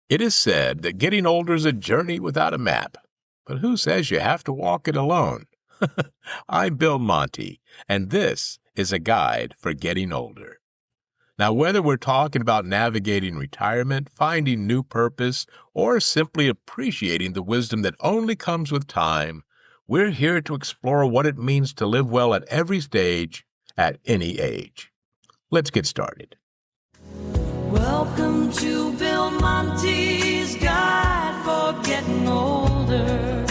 It is said that getting older is a journey without a map, but who says you have to walk it alone? I'm Bill Monty, and this is a guide for getting older. Now, whether we're talking about navigating retirement, finding new purpose, or simply appreciating the wisdom that only comes with time, we're here to explore what it means to live well at every stage, at any age. Let's get started. Welcome to Bill Monty's Guide for Getting Older.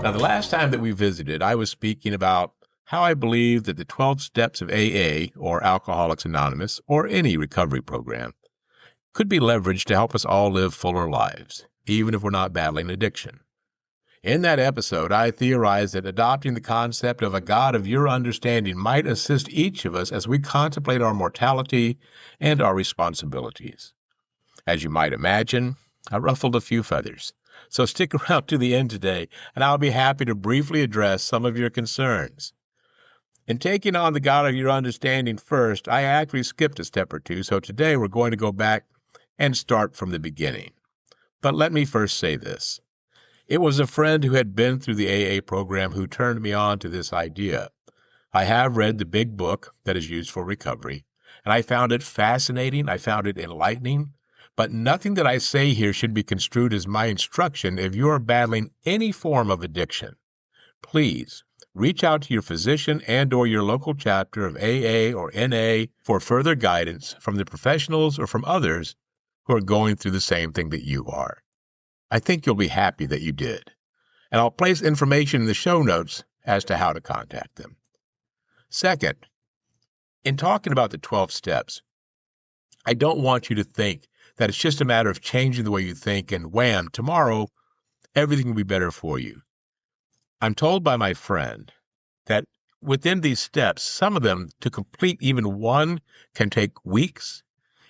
Now, the last time that we visited, I was speaking about how I believe that the 12 steps of AA, or Alcoholics Anonymous, or any recovery program, could be leveraged to help us all live fuller lives, even if we're not battling addiction. In that episode, I theorized that adopting the concept of a God of your understanding might assist each of us as we contemplate our mortality and our responsibilities. As you might imagine, I ruffled a few feathers. So stick around to the end today, and I'll be happy to briefly address some of your concerns. In taking on the God of your understanding first, I actually skipped a step or two, so today we're going to go back and start from the beginning. But let me first say this. It was a friend who had been through the AA program who turned me on to this idea. I have read the big book that is used for recovery, and I found it fascinating, I found it enlightening, but nothing that I say here should be construed as my instruction if you are battling any form of addiction. Please, reach out to your physician and/or your local chapter of AA or NA for further guidance from the professionals or from others who are going through the same thing that you are. I think you'll be happy that you did, and I'll place information in the show notes as to how to contact them. Second, in talking about the 12 steps, I don't want you to think that it's just a matter of changing the way you think and wham, tomorrow, everything will be better for you. I'm told by my friend that within these steps, some of them, to complete even one, can take weeks.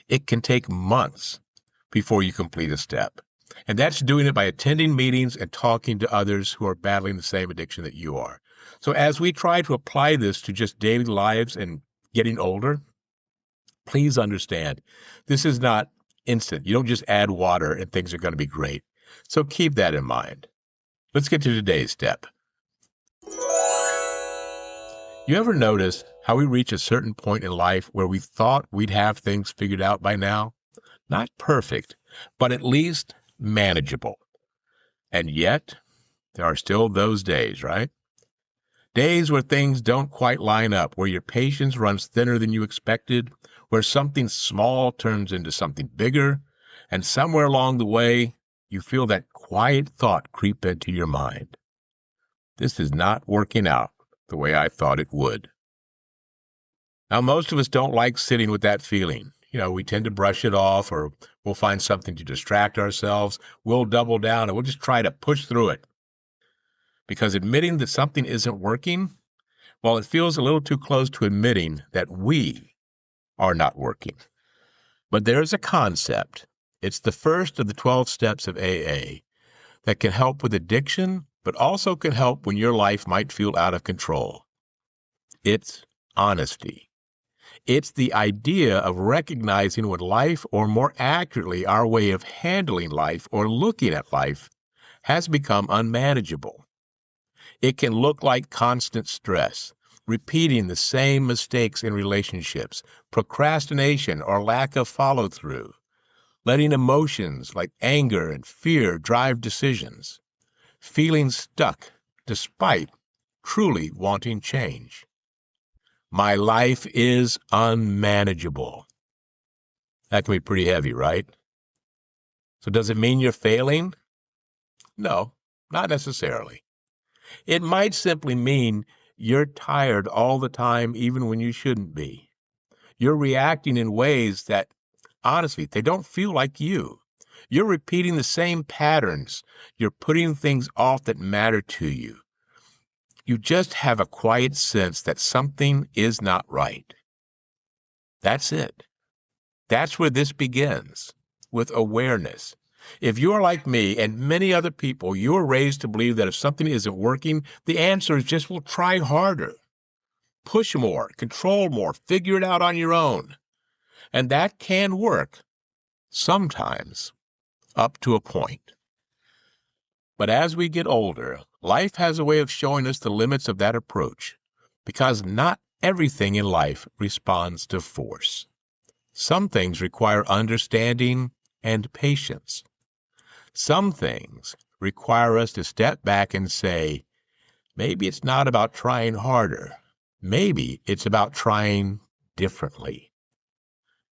It can take months before you complete a step. And that's doing it by attending meetings and talking to others who are battling the same addiction that you are. So as we try to apply this to just daily lives and getting older, please understand, this is not instant. You don't just add water and things are going to be great. So keep that in mind. Let's get to today's step. You ever notice how we reach a certain point in life where we thought we'd have things figured out by now? Not perfect, but at least manageable. And yet, there are still those days, right? Days where things don't quite line up, where your patience runs thinner than you expected, where something small turns into something bigger, and somewhere along the way, you feel that quiet thought creep into your mind. This is not working out the way I thought it would. Now, most of us don't like sitting with that feeling. We tend to brush it off, or we'll find something to distract ourselves. We'll double down, and we'll just try to push through it. Because admitting that something isn't working, well, it feels a little too close to admitting that we are not working. But there is a concept. It's the first of the 12 steps of AA that can help with addiction, but also can help when your life might feel out of control. It's honesty. It's the idea of recognizing when life, or more accurately, our way of handling life or looking at life, has become unmanageable. It can look like constant stress, repeating the same mistakes in relationships, procrastination or lack of follow-through, letting emotions like anger and fear drive decisions, feeling stuck despite truly wanting change. My life is unmanageable. That can be pretty heavy, right? So does it mean you're failing? No, not necessarily. It might simply mean you're tired all the time, even when you shouldn't be. You're reacting in ways that, honestly, they don't feel like you. You're repeating the same patterns. You're putting things off that matter to you. You just have a quiet sense that something is not right. That's it. That's where this begins, with awareness. If you are like me and many other people, you are raised to believe that if something isn't working, the answer is just, well, try harder. Push more, control more, figure it out on your own. And that can work, Sometimes, up to a point. But as we get older, life has a way of showing us the limits of that approach, because not everything in life responds to force. Some things require understanding and patience. Some things require us to step back and say, maybe it's not about trying harder. Maybe it's about trying differently.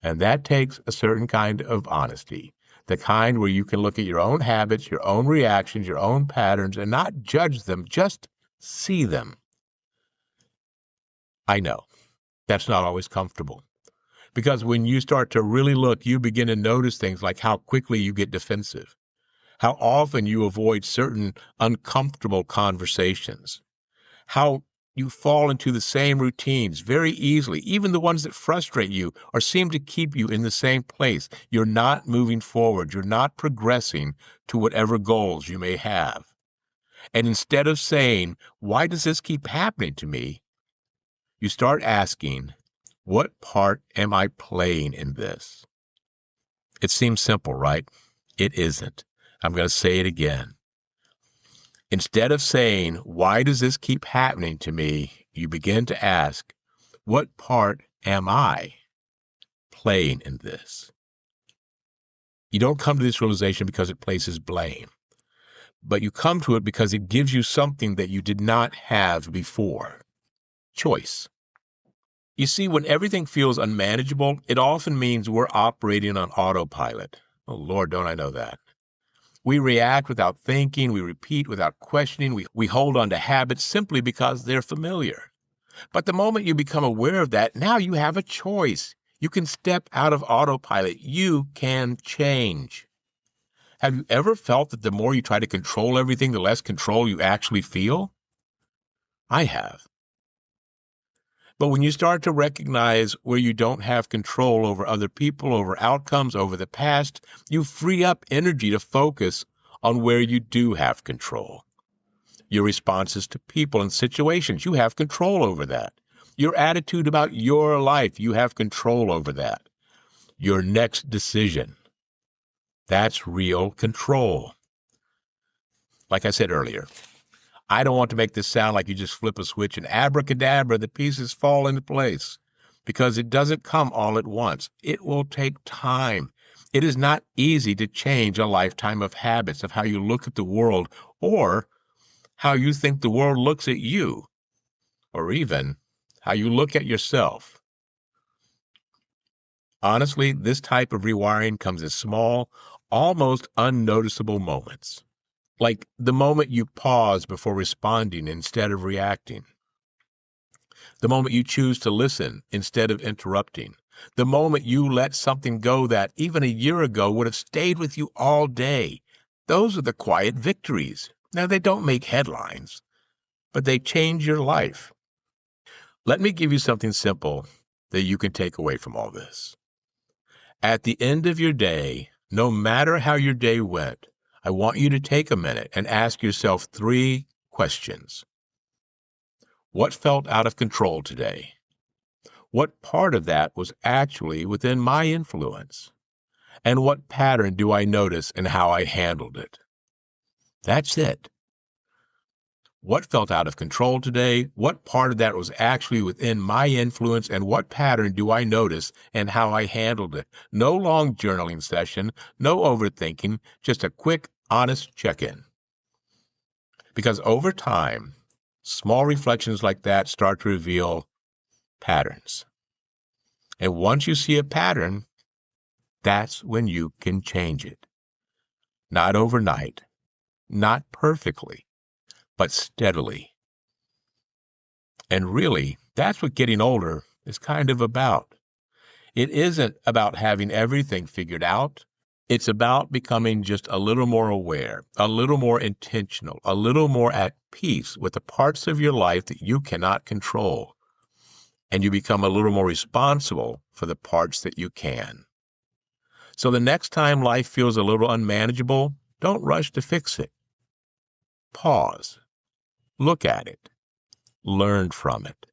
And that takes a certain kind of honesty, the kind where you can look at your own habits, your own reactions, your own patterns, and not judge them, just see them. I know that's not always comfortable, because when you start to really look, you begin to notice things like how quickly you get defensive, how often you avoid certain uncomfortable conversations, how you fall into the same routines very easily, even the ones that frustrate you or seem to keep you in the same place. You're not moving forward. You're not progressing to whatever goals you may have. And instead of saying, why does this keep happening to me? You start asking, what part am I playing in this? It seems simple, right? It isn't. I'm going to say it again. Instead of saying, why does this keep happening to me? You begin to ask, what part am I playing in this? You don't come to this realization because it places blame, but you come to it because it gives you something that you did not have before: choice. You see, when everything feels unmanageable, it often means we're operating on autopilot. Oh, Lord, don't I know that? We react without thinking, we repeat without questioning, we hold on to habits simply because they're familiar. But the moment you become aware of that, now you have a choice. You can step out of autopilot. You can change. Have you ever felt that the more you try to control everything, the less control you actually feel? I have. But when you start to recognize where you don't have control over other people, over outcomes, over the past, you free up energy to focus on where you do have control. Your responses to people and situations, you have control over that. Your attitude about your life, you have control over that. Your next decision, that's real control. Like I said earlier, I don't want to make this sound like you just flip a switch and abracadabra, the pieces fall into place, because it doesn't come all at once. It will take time. It is not easy to change a lifetime of habits, of how you look at the world, or how you think the world looks at you, or even how you look at yourself. Honestly, this type of rewiring comes in small, almost unnoticeable moments. Like the moment you pause before responding instead of reacting. The moment you choose to listen instead of interrupting. The moment you let something go that even a year ago would have stayed with you all day. Those are the quiet victories. Now, they don't make headlines, but they change your life. Let me give you something simple that you can take away from all this. At the end of your day, no matter how your day went, I want you to take a minute and ask yourself 3 questions. What felt out of control today? What part of that was actually within my influence? And what pattern do I notice in how I handled it? That's it. What felt out of control today? What part of that was actually within my influence? And what pattern do I notice and how I handled it? No long journaling session, no overthinking, just a quick, honest check-in. Because over time, small reflections like that start to reveal patterns. And once you see a pattern, that's when you can change it. Not overnight, not perfectly, but steadily. And really, that's what getting older is kind of about. It isn't about having everything figured out. It's about becoming just a little more aware, a little more intentional, a little more at peace with the parts of your life that you cannot control. And you become a little more responsible for the parts that you can. So the next time life feels a little unmanageable, don't rush to fix it. Pause. Look at it. Learn from it.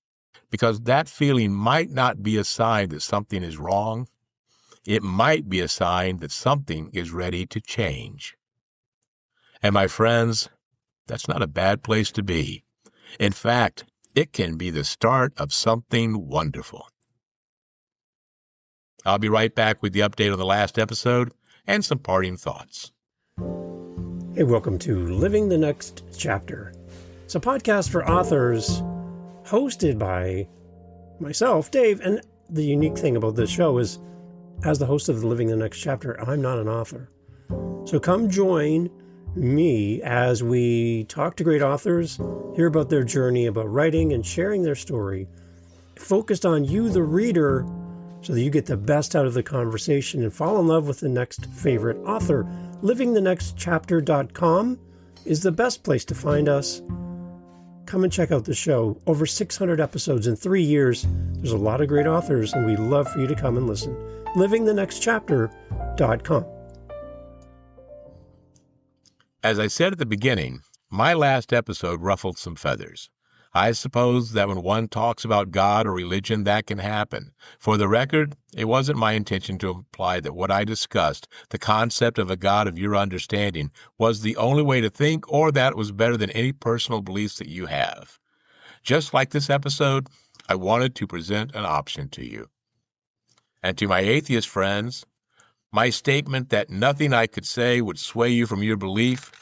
Because that feeling might not be a sign that something is wrong. it might be a sign that something is ready to change. And my friends, that's not a bad place to be. In fact, it can be the start of something wonderful. I'll be right back with the update on the last episode and some parting thoughts. Hey, welcome to Living the Next Chapter. It's a podcast for authors hosted by myself, Dave. And the unique thing about this show is, as the host of Living the Next Chapter, I'm not an author. So come join me as we talk to great authors, hear about their journey about writing and sharing their story, focused on you, the reader, so that you get the best out of the conversation and fall in love with the next favorite author. LivingTheNextChapter.com is the best place to find us. Come and check out the show. Over 600 episodes in 3 years. There's a lot of great authors, and we'd love for you to come and listen. LivingTheNextChapter.com. As I said at the beginning, my last episode ruffled some feathers. I suppose that when one talks about God or religion, that can happen. For the record, it wasn't my intention to imply that what I discussed, the concept of a God of your understanding, was the only way to think or that it was better than any personal beliefs that you have. Just like this episode, I wanted to present an option to you. And to my atheist friends, my statement that nothing I could say would sway you from your belief,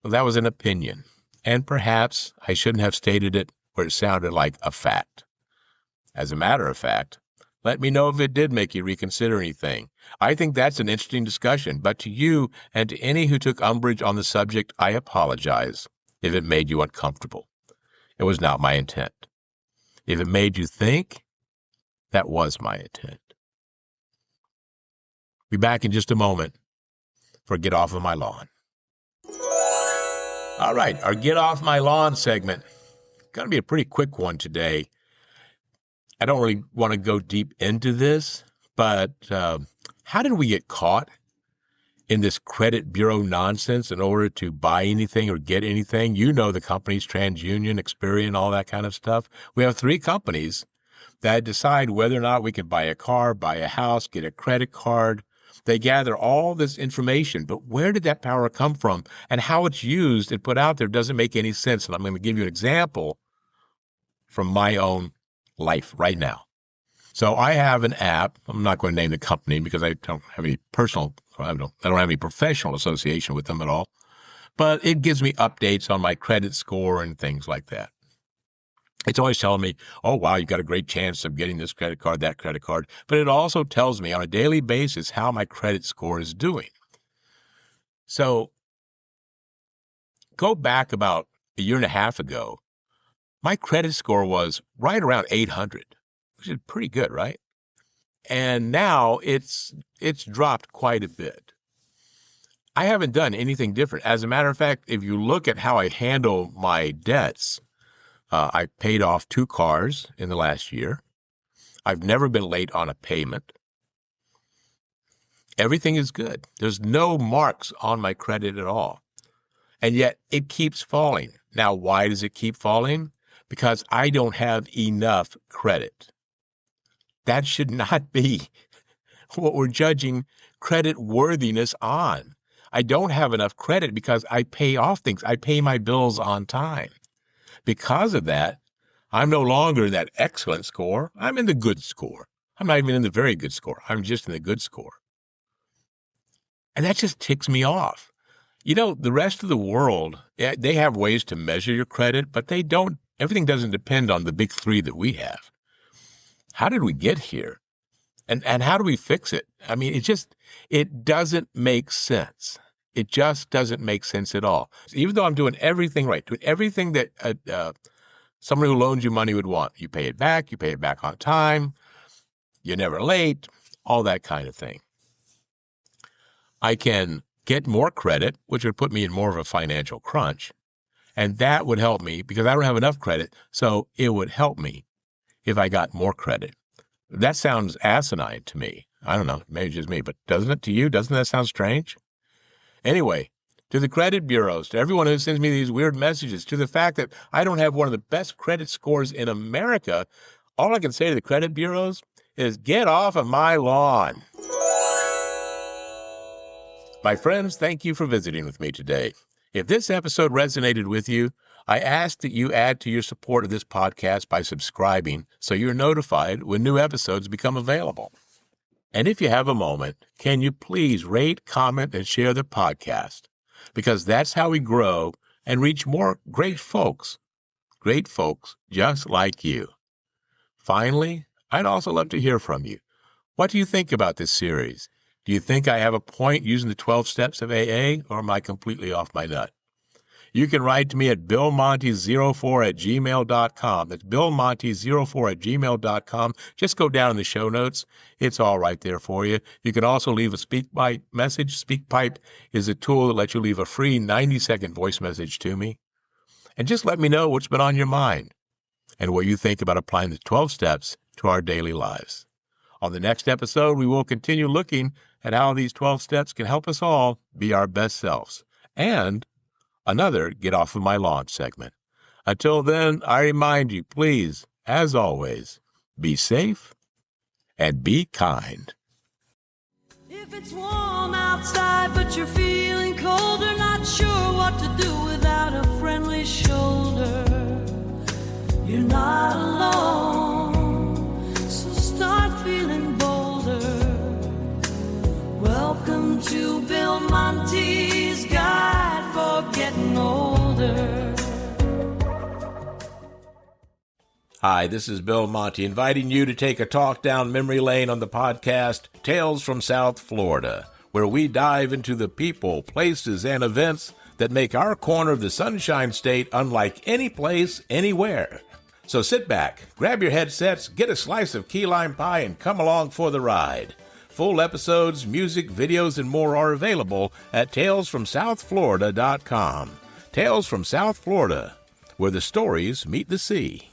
well, that was an opinion. And perhaps I shouldn't have stated it where it sounded like a fact. As a matter of fact, let me know if it did make you reconsider anything. I think that's an interesting discussion, but to you and to any who took umbrage on the subject, I apologize if it made you uncomfortable. It was not my intent. If it made you think, that was my intent. Be back in just a moment for Get Off of My Lawn. All right, our Get Off My Lawn segment. Going to be a pretty quick one today. I don't really want to go deep into this, but how did we get caught in this credit bureau nonsense in order to buy anything or get anything? You know the companies, TransUnion, Experian, all that kind of stuff. We have 3 companies that decide whether or not we can buy a car, buy a house, get a credit card. They gather all this information, but where did that power come from? And how it's used and put out there doesn't make any sense. And I'm going to give you an example from my own life right now. So I have an app. I'm not going to name the company because I don't have any I don't have any professional association with them at all. But it gives me updates on my credit score and things like that. It's always telling me, oh, wow, you've got a great chance of getting this credit card, that credit card. But it also tells me on a daily basis how my credit score is doing. So go back about a year and a half ago, my credit score was right around 800, which is pretty good, right? And now it's dropped quite a bit. I haven't done anything different. As a matter of fact, if you look at how I handle my debts, I paid off 2 cars in the last year. I've never been late on a payment. Everything is good. There's no marks on my credit at all. And yet it keeps falling. Now, why does it keep falling? Because I don't have enough credit. That should not be what we're judging credit worthiness on. I don't have enough credit because I pay off things. I pay my bills on time. Because of that, I'm no longer in that excellent score. I'm in the good score. I'm not even in the very good score. I'm just in the good score. And that just ticks me off. You know, the rest of the world, they have ways to measure your credit, but they don't. Everything doesn't depend on the big 3 that we have. How did we get here? And how do we fix it? I mean, it doesn't make sense. It just doesn't make sense at all. Even though I'm doing everything right, doing everything that somebody who loans you money would want. You pay it back on time, you're never late, all that kind of thing. I can get more credit, which would put me in more of a financial crunch, and that would help me because I don't have enough credit, so it would help me if I got more credit. That sounds asinine to me. I don't know, maybe just me, but doesn't it to you? Doesn't that sound strange? Anyway, to the credit bureaus, to everyone who sends me these weird messages, to the fact that I don't have one of the best credit scores in America, all I can say to the credit bureaus is get off of my lawn. My friends, thank you for visiting with me today. If this episode resonated with you, I ask that you add to your support of this podcast by subscribing so you're notified when new episodes become available. And if you have a moment, can you please rate, comment, and share the podcast? Because that's how we grow and reach more great folks just like you. Finally, I'd also love to hear from you. What do you think about this series? Do you think I have a point using the 12 steps of AA, or am I completely off my nut? You can write to me at billmonty04@gmail.com. That's billmonty04@gmail.com. Just go down in the show notes. It's all right there for you. You can also leave a SpeakPipe message. SpeakPipe is a tool that lets you leave a free 90-second voice message to me. And just let me know what's been on your mind and what you think about applying the 12 steps to our daily lives. On the next episode, we will continue looking at how these 12 steps can help us all be our best selves. And another Get Off of My Lawn segment. Until then, I remind you, please, as always, be safe and be kind. If it's warm outside but you're feeling colder, not sure what to do without a friendly shoulder, you're not alone, so start feeling bolder. Welcome to Bill Monty's Guide for Getting Older. Hi, this is Bill Monty, inviting you to take a talk down memory lane on the podcast Tales from South Florida, where we dive into the people, places, and events that make our corner of the Sunshine State unlike any place, anywhere. So sit back, grab your headsets, get a slice of key lime pie, and come along for the ride. Full episodes, music, videos, and more are available at talesfromsouthflorida.com. Tales from South Florida, where the stories meet the sea.